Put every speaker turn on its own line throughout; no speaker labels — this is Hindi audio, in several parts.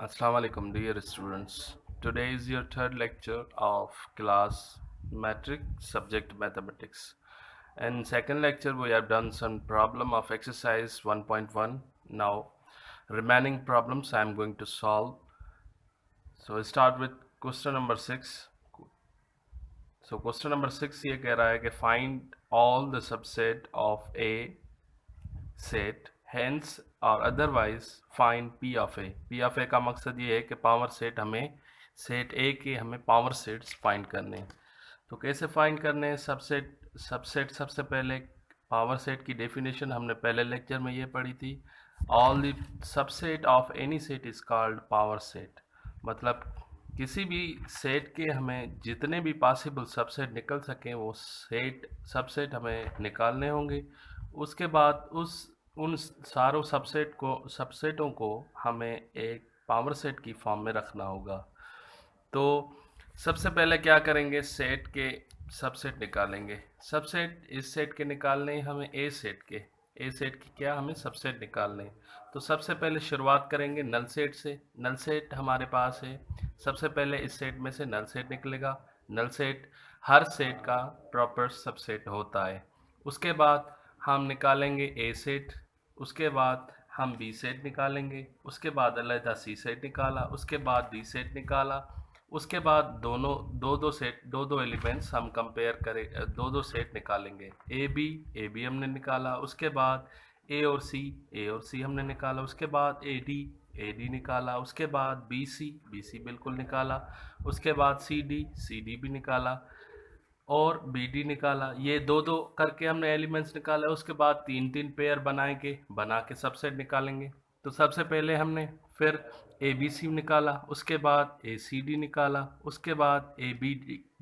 Assalamu alaikum dear students. Today is your third lecture of class metric subject mathematics. In second lecture we have done some problem of exercise 1.1. Now remaining problems I am going to solve. So I start with question number 6. So question number 6 ये कह रहा है कि find all the subset of A set hence और otherwise find P of A. P of A का मकसद ये है कि पावर सेट हमें सेट ए के हमें पावर सेट्स फाइंड करने हैं। तो कैसे फाइंड करने हैं? सबसेट सबसेट सबसे पहले पावर सेट की डेफिनेशन हमने पहले लेक्चर में ये पढ़ी थी। All the subset of any set is called power set. मतलब किसी भी सेट के हमें जितने भी पॉसिबल सबसेट निकल सकें वो सेट सबसेट हमें निकालने होंगे। उसके बाद उन सारों सबसेटों को हमें एक पावर सेट की फॉर्म में रखना होगा। तो सबसे पहले क्या करेंगे? सेट के सबसेट निकालेंगे। सबसेट इस सेट के निकालने हमें ए सेट की क्या हमें सबसेट निकालने। तो सबसे पहले शुरुआत करेंगे नल सेट से। नल सेट हमारे पास है। सबसे पहले इस सेट में से नल सेट निकलेगा। नल सेट हर सेट का प्रॉपर सबसेट होता है। उसके बाद हम निकालेंगे ए सेट, उसके बाद हम बी सेट निकालेंगे, उसके बाद अलहदा सी सेट निकाला, उसके बाद डी सेट निकाला। उसके बाद दोनों दो दो एलिमेंट्स हम कंपेयर करें, दो सेट निकालेंगे। ए बी हमने निकाला। उसके बाद ए और सी हमने निकाला। उसके बाद ए डी निकाला। उसके बाद बी सी बिल्कुल निकाला। उसके बाद सी डी भी निकाला और बी डी निकाला। ये दो दो करके हमने एलिमेंट्स निकाला। उसके बाद तीन तीन पेयर बना के सबसेट निकालेंगे। तो सबसे पहले हमने फिर ए बी सी निकाला, उसके बाद ए सी डी निकाला, उसके बाद ए बी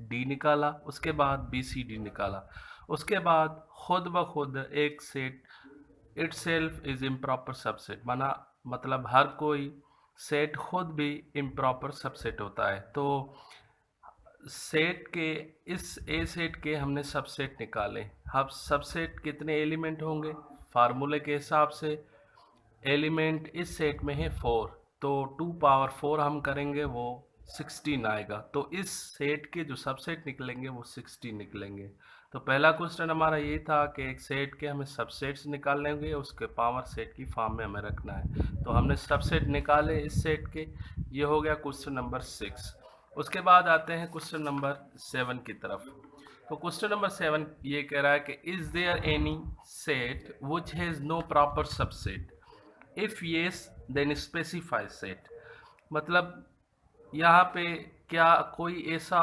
डी निकाला, उसके बाद बी सी डी निकाला। उसके बाद खुद ब खुद एक set itself is improper subset बना। मतलब हर कोई सेट खुद भी इम्प्रॉपर सबसेट होता है। तो सेट के इस ए सेट के हमने सबसेट निकाले। अब सबसेट कितने एलिमेंट होंगे? फार्मूले के हिसाब से एलिमेंट इस सेट में है 4, तो 2 पावर 4 हम करेंगे वो 16 आएगा। तो इस सेट के जो सबसेट निकलेंगे वो 16 निकलेंगे। तो पहला क्वेश्चन हमारा ये था कि एक सेट के हमें सबसेट्स निकालने होंगे, उसके पावर सेट की फॉर्म में हमें रखना है। तो हमने सबसेट निकाले इस सेट के। ये हो गया क्वेश्चन नंबर 6। उसके बाद आते हैं क्वेश्चन नंबर 7 की तरफ। तो क्वेश्चन नंबर 7 ये कह रहा है कि is there any set which has no proper subset, if yes then specify set. मतलब यहाँ पे क्या कोई ऐसा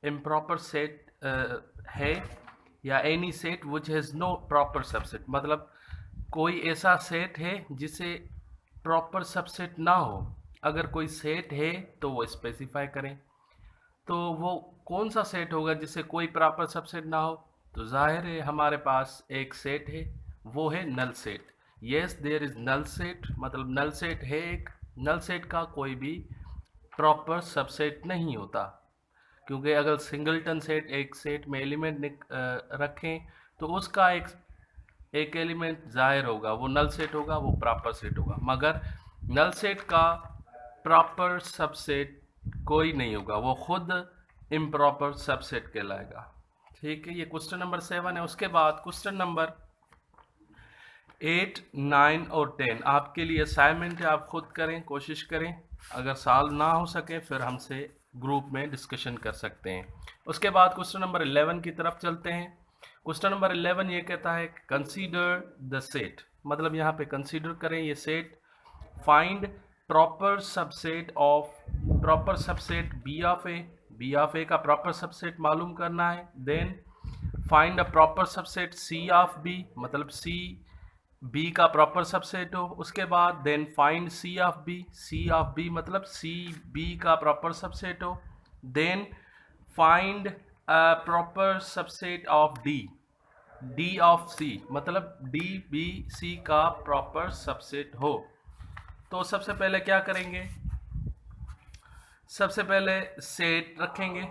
इम्प्रॉपर सेट है या any set which has no proper subset, मतलब कोई ऐसा सेट है जिसे प्रॉपर सबसेट ना हो। अगर कोई सेट है तो वो स्पेसिफाई करें। तो वो कौन सा सेट होगा जिसे कोई प्रॉपर सबसेट ना हो? तो जाहिर है हमारे पास एक सेट है, वो है null set. Yes there is null set, मतलब नल सेट है एक। नल सेट का कोई भी प्रॉपर सबसेट नहीं होता, क्योंकि अगर सिंगलटन सेट एक सेट में एलिमेंट रखें तो उसका एक एलिमेंट जाहिर होगा, वो नल सेट होगा, वो प्रॉपर सेट होगा। मगर नल सेट का प्रॉपर सबसेट कोई नहीं होगा, वो खुद इम्प्रॉपर सबसेट कहलाएगा। ठीक है, ये क्वेश्चन नंबर 7 है। उसके बाद क्वेश्चन नंबर 8, 9 और 10 आपके लिए असाइनमेंट है, आप खुद करें, कोशिश करें। अगर सॉल्व ना हो सके फिर हमसे ग्रुप में डिस्कशन कर सकते हैं। उसके बाद क्वेश्चन नंबर 11 की तरफ चलते हैं। क्वेश्चन नंबर 11 ये कहता है कंसीडर द सेट, मतलब यहाँ पे कंसीडर करें ये set. Find proper subset B of A का प्रॉपर सबसेट मालूम करना है। Then find a proper subset C of B, मतलब सी बी का प्रॉपर सबसेट हो। उसके बाद then find C of B मतलब सी बी का प्रॉपर सबसेट हो। Then find proper subset of D of C, मतलब डी बी सी का प्रॉपर सबसेट हो। तो सबसे पहले क्या करेंगे? सबसे पहले सेट रखेंगे।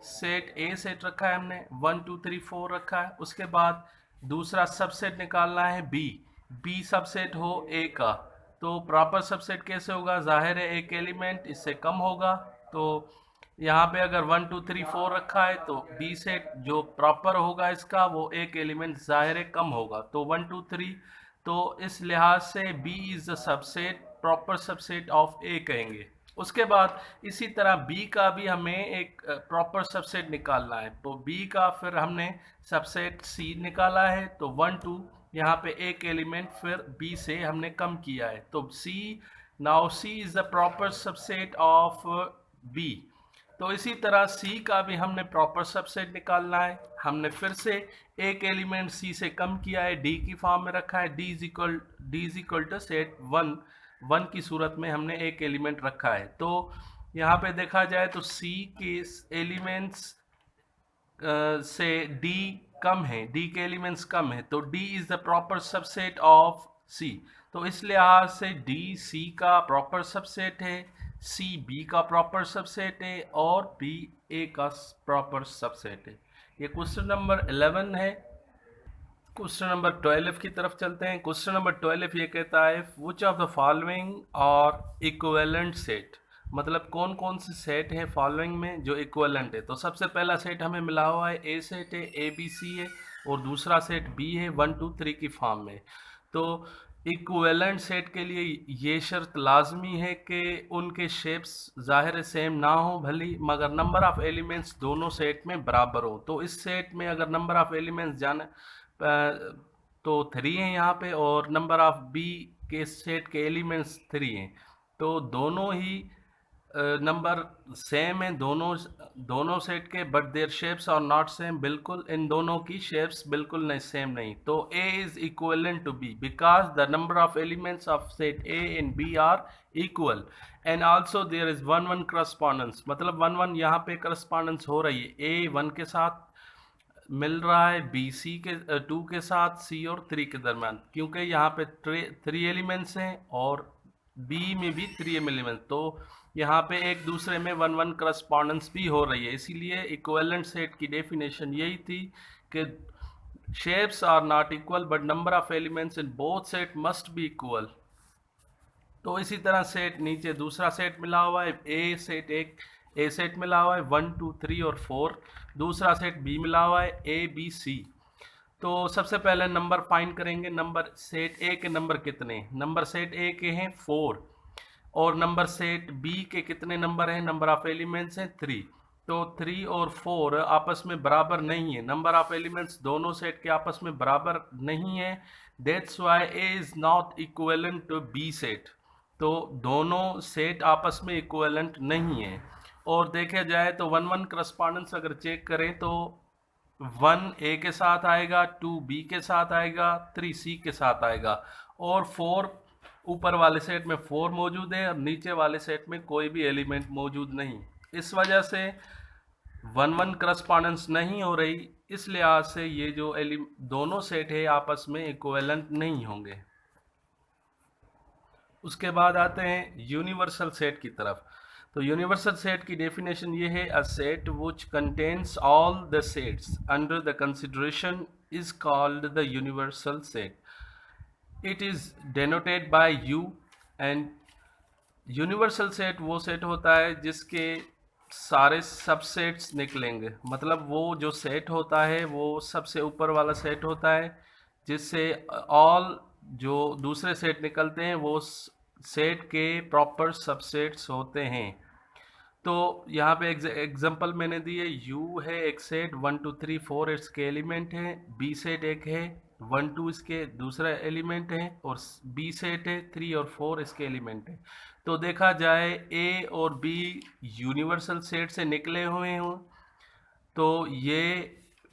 सेट ए सेट रखा है हमने, 1 2 3 4 रखा है। उसके बाद दूसरा सबसेट निकालना है बी सबसेट हो ए का। तो प्रॉपर सबसेट कैसे होगा, जाहिर है एक एलिमेंट इससे कम होगा। तो यहाँ पे अगर 1 2 3 4 रखा है तो बी सेट जो प्रॉपर होगा इसका वो एक एलिमेंट जाहिर है कम होगा, तो 1 2 3। तो इस लिहाज से B is the subset, proper subset of A कहेंगे। उसके बाद इसी तरह बी का भी हमें एक प्रॉपर सबसेट निकालना है, तो बी का फिर हमने सबसेट सी निकाला है, तो 1 2 यहाँ पे एक एलिमेंट फिर बी से हमने कम किया है, तो C, now C is the proper subset of B. तो इसी तरह सी का भी हमने प्रॉपर सबसेट निकालना है, हमने फिर से एक एलिमेंट सी से कम किया है, डी की फॉर्म में रखा है, D is equal to set 1 की सूरत में हमने एक एलिमेंट रखा है। तो यहाँ पे देखा जाए तो सी के एलिमेंट्स से डी कम है, डी के एलिमेंट्स कम है, तो D is the proper subset of C. तो इस लिहाज से डी सी का प्रॉपर सबसेट है, सी बी का प्रॉपर सबसेट है और बी ए का प्रॉपर सबसेट है। ये क्वेश्चन नंबर 11 है। क्वेश्चन नंबर 12 की तरफ चलते हैं। क्वेश्चन नंबर 12 ये कहता है विच ऑफ द फॉलोइंग और इक्विवेलेंट सेट, मतलब कौन कौन से सेट है फॉलोइंग में जो इक्विवेलेंट है। तो सबसे पहला सेट हमें मिला हुआ है ए सेट है, ए बी सी है, और दूसरा सेट बी है 1 2 3 की फॉर्म में। तो इक्विवेलेंट सेट के लिए ये शर्त लाजमी है कि उनके शेप्स ज़ाहिर सेम ना हो भली, मगर नंबर ऑफ़ एलिमेंट्स दोनों सेट में बराबर हो। तो इस सेट में अगर नंबर ऑफ़ एलिमेंट्स जाने तो 3 हैं यहाँ पे, और नंबर ऑफ़ बी के सेट के एलिमेंट्स 3 हैं, तो दोनों ही नंबर सेम है दोनों सेट के, but their shapes are not same, बिल्कुल इन दोनों की शेप्स बिल्कुल नहीं सेम नहीं। तो A is equivalent to B because the number of elements of set A and B are equal, and also there is 1 1 correspondence, मतलब 1 1 यहाँ पे करस्पॉन्डेंस हो रही है, ए 1 के साथ मिल रहा है, बी सी के 2 के साथ, सी और 3 के दरम्यान, क्योंकि यहाँ पे 3 एलिमेंट्स हैं और बी में भी 3 एलिमेंट, तो यहाँ पे एक दूसरे में 1 1 करस्पॉन्डेंस भी हो रही है। इसीलिए इक्विवेलेंट सेट की डेफिनेशन यही थी कि shapes are not equal but number of elements in both set must be equal. तो इसी तरह सेट नीचे दूसरा सेट मिला हुआ है, ए सेट मिला हुआ है 1 2 3 और 4, दूसरा सेट बी मिला हुआ है ए बी सी। तो सबसे पहले नंबर फाइंड करेंगे, नंबर सेट ए के नंबर कितने, नंबर सेट ए के हैं 4, और नंबर सेट बी के कितने नंबर हैं, नंबर ऑफ एलिमेंट्स हैं 3। तो 3 और 4 आपस में बराबर नहीं है, नंबर ऑफ एलिमेंट्स दोनों सेट के आपस में बराबर नहीं है, that's why A is not equivalent to B set. तो दोनों सेट आपस में इक्विवेलेंट नहीं है। और देखा जाए तो 1 1 करस्पॉन्डेंस अगर चेक करें तो 1 ए के साथ आएगा, 2 बी के साथ आएगा, 3 सी के साथ आएगा, और 4 ऊपर वाले सेट में 4 मौजूद है और नीचे वाले सेट में कोई भी एलिमेंट मौजूद नहीं। इस वजह से 1 1 करस्पॉन्डेंस नहीं हो रही, इस लिहाज से ये जो दोनों सेट है आपस में इक्विवेलेंट नहीं होंगे। उसके बाद आते हैं यूनिवर्सल सेट की तरफ। तो यूनिवर्सल सेट की डेफिनेशन ये है, a set which contains all the sets under the consideration is called the universal set. It is denoted by U, and universal set वो सेट होता है जिसके सारे सबसेट्स निकलेंगे, मतलब वो जो सेट होता है वो सबसे ऊपर वाला सेट होता है जिससे ऑल जो दूसरे सेट निकलते हैं वो सेट के प्रॉपर सबसेट्स होते हैं। तो यहाँ पे एग्जांपल मैंने दी है, यू है एक सेट 1 2 3 4 इसके एलिमेंट है, बी सेट एक है 1 2 इसके दूसरा एलिमेंट है, और बी सेट है 3 और 4 इसके एलिमेंट है। तो देखा जाए ए और बी यूनिवर्सल सेट से निकले हुए हों तो ये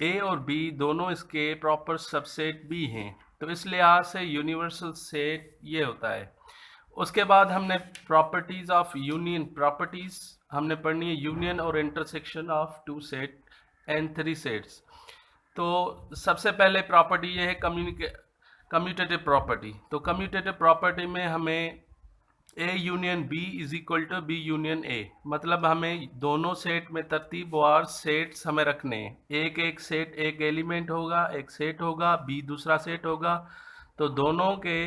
ए और बी दोनों इसके प्रॉपर सबसेट भी हैं, तो इस लिहाज से यूनिवर्सल सेट ये होता है। उसके बाद हमने प्रॉपर्टीज ऑफ यूनियन, प्रॉपर्टीज हमने पढ़नी है, यूनियन और intersection of 2 set and 3 sets. तो सबसे पहले प्रॉपर्टी ये है कम्यूटेटिव प्रॉपर्टी। तो कम्यूटेटिव प्रॉपर्टी में हमें A union B is equal to B union A, मतलब हमें दोनों सेट में तरतीबवार सेट्स हमें रखने हैं, एक सेट एक एलिमेंट होगा, एक सेट होगा, बी दूसरा सेट होगा, तो दोनों के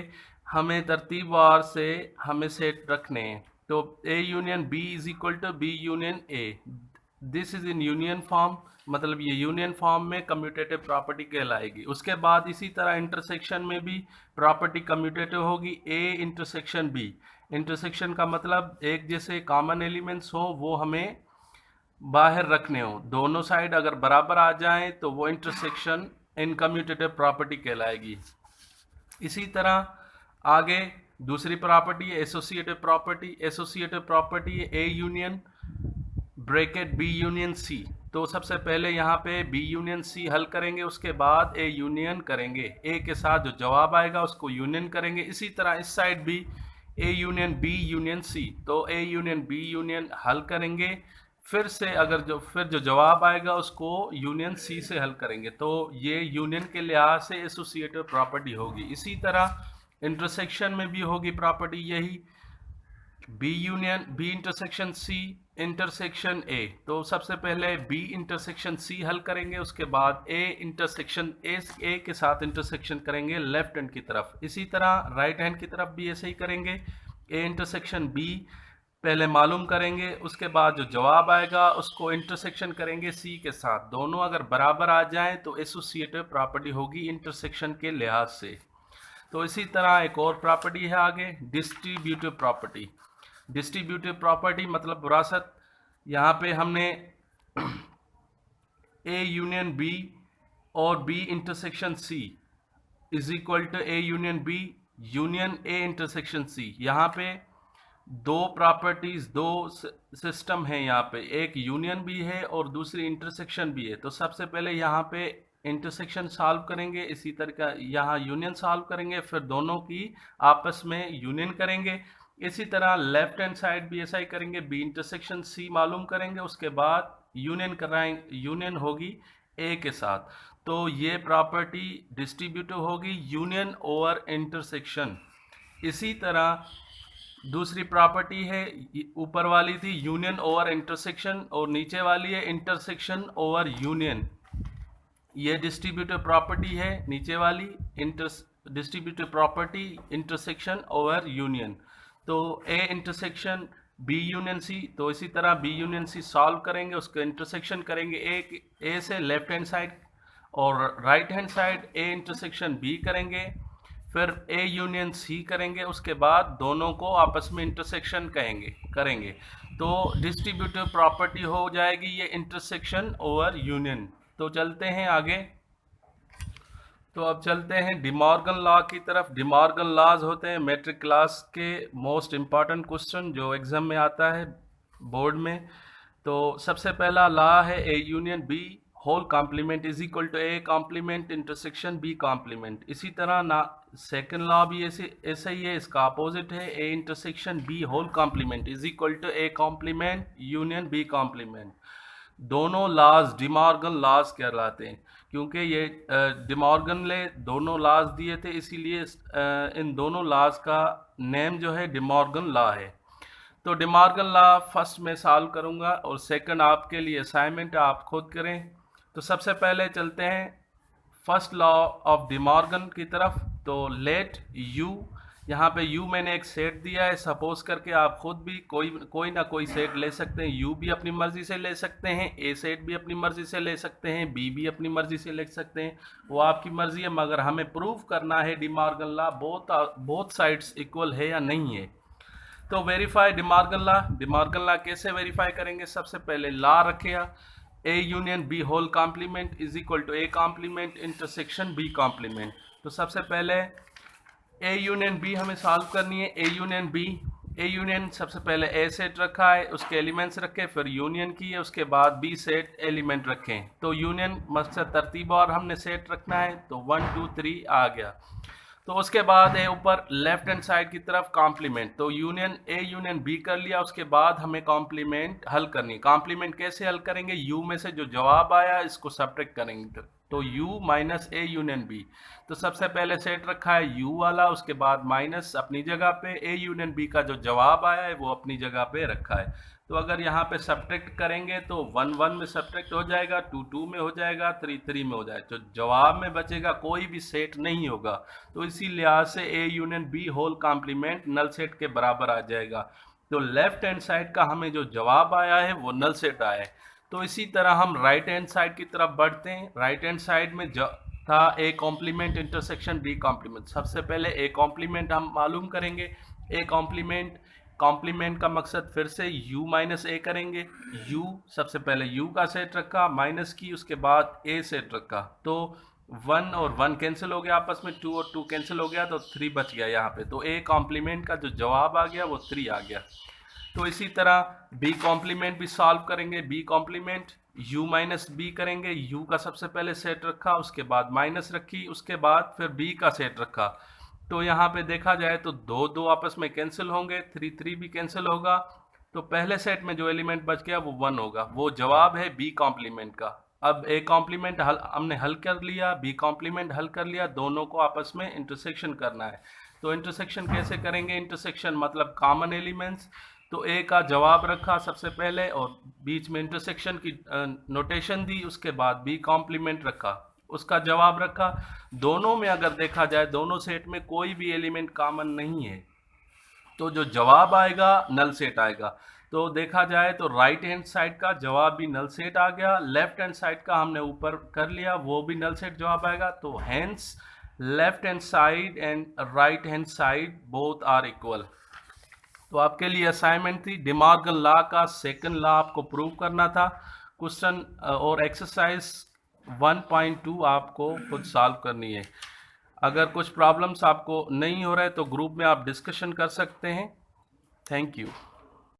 हमें तरतीबवार से हमें सेट रखने हैं। तो A union B is equal to B union A, this is in union form, मतलब ये यूनियन फॉर्म में कम्यूटेटिव प्रॉपर्टी कहलाएगी। उसके बाद इसी तरह इंटरसेक्शन में भी प्रॉपर्टी कम्यूटेटिव होगी, ए इंटरसेक्शन बी। इंटरसेक्शन का मतलब एक जैसे कॉमन एलिमेंट्स हो वो हमें बाहर रखने हो, दोनों साइड अगर बराबर आ जाएं तो वो इंटरसेक्शन इन कम्यूटेटिव प्रॉपर्टी कहलाएगी। इसी तरह आगे दूसरी प्रॉपर्टी है एसोसिएटिव प्रॉपर्टी। एसोसिएटिव प्रॉपर्टी है A union bracket B union C. तो सबसे पहले यहाँ पे बी यूनियन सी हल करेंगे, उसके बाद ए यूनियन करेंगे, ए के साथ जो जवाब आएगा उसको यूनियन करेंगे। इसी तरह इस साइड भी A union B union C, तो ए यूनियन बी यूनियन हल करेंगे, फिर से अगर जो जवाब आएगा उसको यूनियन सी से हल करेंगे। तो ये यूनियन के लिहाज से एसोसिएटिव प्रॉपर्टी होगी। इसी तरह इंटरसेक्शन में भी होगी प्रॉपर्टी यही, B union B intersection C intersection A. तो सबसे पहले बी इंटरसेक्शन सी हल करेंगे, उसके बाद ए इंटरसेक्शन ए के साथ इंटरसेक्शन करेंगे लेफ्ट हैंड की तरफ। इसी तरह राइट हैंड की तरफ भी ऐसे ही करेंगे, ए इंटरसेक्शन बी पहले मालूम करेंगे, उसके बाद जो जवाब आएगा उसको इंटरसेक्शन करेंगे सी के साथ। दोनों अगर बराबर आ जाएं तो एसोसिएटिव प्रॉपर्टी होगी इंटरसेक्शन के लिहाज से। तो इसी तरह एक और प्रॉपर्टी है आगे डिस्ट्रीब्यूटिव प्रॉपर्टी। डिस्ट्रीब्यूटिव प्रॉपर्टी मतलब विरासत। यहाँ पे हमने ए यूनियन बी और B intersection C is equal to A union B union A intersection C. यहाँ पे दो प्रॉपर्टीज, दो सिस्टम है यहाँ पे, एक यूनियन भी है और दूसरी इंटरसेक्शन भी है। तो सबसे पहले यहाँ पे इंटरसेक्शन सॉल्व करेंगे, इसी तरह का यहाँ यूनियन सॉल्व करेंगे, फिर दोनों की आपस में यूनियन करेंगे। इसी तरह लेफ्ट हैंड साइड भी ऐसा ही करेंगे, बी इंटरसेक्शन सी मालूम करेंगे, उसके बाद यूनियन कराएंगे, यूनियन होगी ए के साथ। तो ये प्रॉपर्टी डिस्ट्रीब्यूटिव होगी यूनियन ओवर इंटरसेक्शन। इसी तरह दूसरी प्रॉपर्टी है, ऊपर वाली थी यूनियन ओवर इंटरसेक्शन और नीचे वाली है इंटरसेक्शन ओवर यूनियन। ये डिस्ट्रीब्यूटिव प्रॉपर्टी है नीचे वाली, distributive property intersection over union. तो A intersection B union C, तो इसी तरह बी यूनियन सी सॉल्व करेंगे, उसको इंटरसेक्शन करेंगे ए से लेफ्ट हैंड साइड, और right hand side A intersection B करेंगे, फिर ए यूनियन सी करेंगे, उसके बाद दोनों को आपस में इंटरसेक्शन करेंगे। तो डिस्ट्रीब्यूटिव प्रॉपर्टी हो जाएगी ये इंटरसेक्शन ओवर यूनियन। तो चलते हैं आगे। तो अब चलते हैं डिमॉर्गन लॉ की तरफ। डिमॉर्गन लॉज होते हैं मैट्रिक क्लास के मोस्ट इम्पॉर्टेंट क्वेश्चन जो एग्जाम में आता है बोर्ड में। तो सबसे पहला लॉ है A union B whole complement is equal to A complement intersection B complement. इसी तरह ना सेकेंड लॉ भी ऐसा ही है, इसका अपोजिट है, A intersection B whole complement is equal to A complement union B complement. दोनों लॉज डिमॉर्गन लॉज कहलाते हैं, क्योंकि ये डिमॉर्गन ने दोनों लॉज दिए थे, इसीलिए इन दोनों लॉज का नेम जो है डिमॉर्गन लॉ है। तो डिमॉर्गन लॉ फर्स्ट मैं सॉल्व करूंगा और सेकंड आपके लिए असाइनमेंट आप खुद करें। तो सबसे पहले चलते हैं फर्स्ट लॉ ऑफ डिमॉर्गन की तरफ। तो लेट यू, यहाँ पे यू मैंने एक सेट दिया है, सपोज करके आप खुद भी कोई ना कोई सेट ले सकते हैं। यू भी अपनी मर्जी से ले सकते हैं, ए सेट भी अपनी मर्जी से ले सकते हैं, बी भी अपनी मर्जी से ले सकते हैं, वो आपकी मर्जी है, मगर हमें प्रूव करना है De Morgan law both sides equal है या नहीं है। तो verify De Morgan law. De Morgan law कैसे वेरीफाई करेंगे? सबसे पहले लॉ रखेगा A union B whole complement is equal to A complement intersection B complement. तो सबसे पहले ए यूनियन बी हमें सॉल्व करनी है। A union B, A union सबसे पहले ए सेट रखा है, उसके एलिमेंट्स रखे, फिर यूनियन की है, उसके बाद बी सेट एलिमेंट रखें। तो यूनियन मकसद तरतीब और हमने सेट रखना है, तो 1 2 3 आ गया। तो उसके बाद है ऊपर लेफ्ट हैंड साइड की तरफ कॉम्प्लीमेंट। तो यूनियन ए यूनियन बी कर लिया, उसके बाद हमें कॉम्प्लीमेंट हल करनी है। कॉम्प्लीमेंट कैसे हल करेंगे? यू में से जो जवाब आया इसको सब्ट्रैक्ट करेंगे, तो u minus a union b, तो सबसे पहले सेट रखा है u वाला, उसके बाद माइनस अपनी जगह पे, a यूनियन b का जो जवाब आया है वो अपनी जगह पे रखा है। तो अगर यहाँ पे सब्ट्रैक्ट करेंगे तो 1 1 में सब्ट्रैक्ट हो जाएगा, 2 2 में हो जाएगा, 3 3 में हो जाएगा, तो जवाब में बचेगा कोई भी सेट नहीं होगा। तो इसी लिहाज से a union b whole complement null set के बराबर आ जाएगा। तो लेफ्ट हैंड साइड का हमें जो जवाब आया है वो नल सेट आया है। तो इसी तरह हम राइट हैंड साइड की तरफ बढ़ते हैं। राइट हैंड साइड में था A complement intersection B complement. सबसे पहले ए कॉम्प्लीमेंट हम मालूम करेंगे। ए कॉम्प्लीमेंट का मकसद फिर से u माइनस ए करेंगे। u सबसे पहले u का सेट रखा, माइनस की, उसके बाद a सेट रखा, तो 1 और 1 कैंसिल हो गया आपस में, 2 और 2 कैंसिल हो गया, तो 3 बच गया यहाँ पे। तो a कॉम्प्लीमेंट का जो जवाब आ गया वो 3 आ गया। तो इसी तरह b कॉम्प्लीमेंट भी सॉल्व करेंगे। b complement u minus b करेंगे। u का सबसे पहले सेट रखा, उसके बाद माइनस रखी, उसके बाद फिर b का सेट रखा। तो यहाँ पे देखा जाए तो 2 2 आपस में कैंसिल होंगे, 3 3 भी कैंसिल होगा, तो पहले सेट में जो एलिमेंट बच गया वो 1 होगा। वो जवाब है b कॉम्प्लीमेंट का। अब a कॉम्प्लीमेंट हमने हल कर लिया, b कॉम्प्लीमेंट हल कर लिया, दोनों को आपस में इंटरसेक्शन करना है। तो इंटरसेक्शन कैसे करेंगे? इंटरसेक्शन मतलब कॉमन एलिमेंट्स। तो a का जवाब रखा सबसे पहले और बीच में इंटरसेक्शन की नोटेशन दी, उसके बाद b कॉम्प्लीमेंट रखा, उसका जवाब रखा। दोनों में अगर देखा जाए, दोनों सेट में कोई भी एलिमेंट कॉमन नहीं है, तो जो जवाब आएगा नल सेट आएगा। तो देखा जाए तो राइट हैंड साइड का जवाब भी नल सेट आ गया, लेफ्ट हैंड साइड का हमने ऊपर कर लिया, वो भी नल सेट जवाब आएगा। तो hence left hand side and right hand side both are equal. तो आपके लिए असाइनमेंट थी, डिमॉर्गन लॉ का सेकंड लॉ आपको प्रूव करना था। क्वेश्चन और एक्सरसाइज 1.2 आपको खुद सॉल्व करनी है। अगर कुछ प्रॉब्लम्स आपको नहीं हो रहा है तो ग्रुप में आप डिस्कशन कर सकते हैं। Thank you.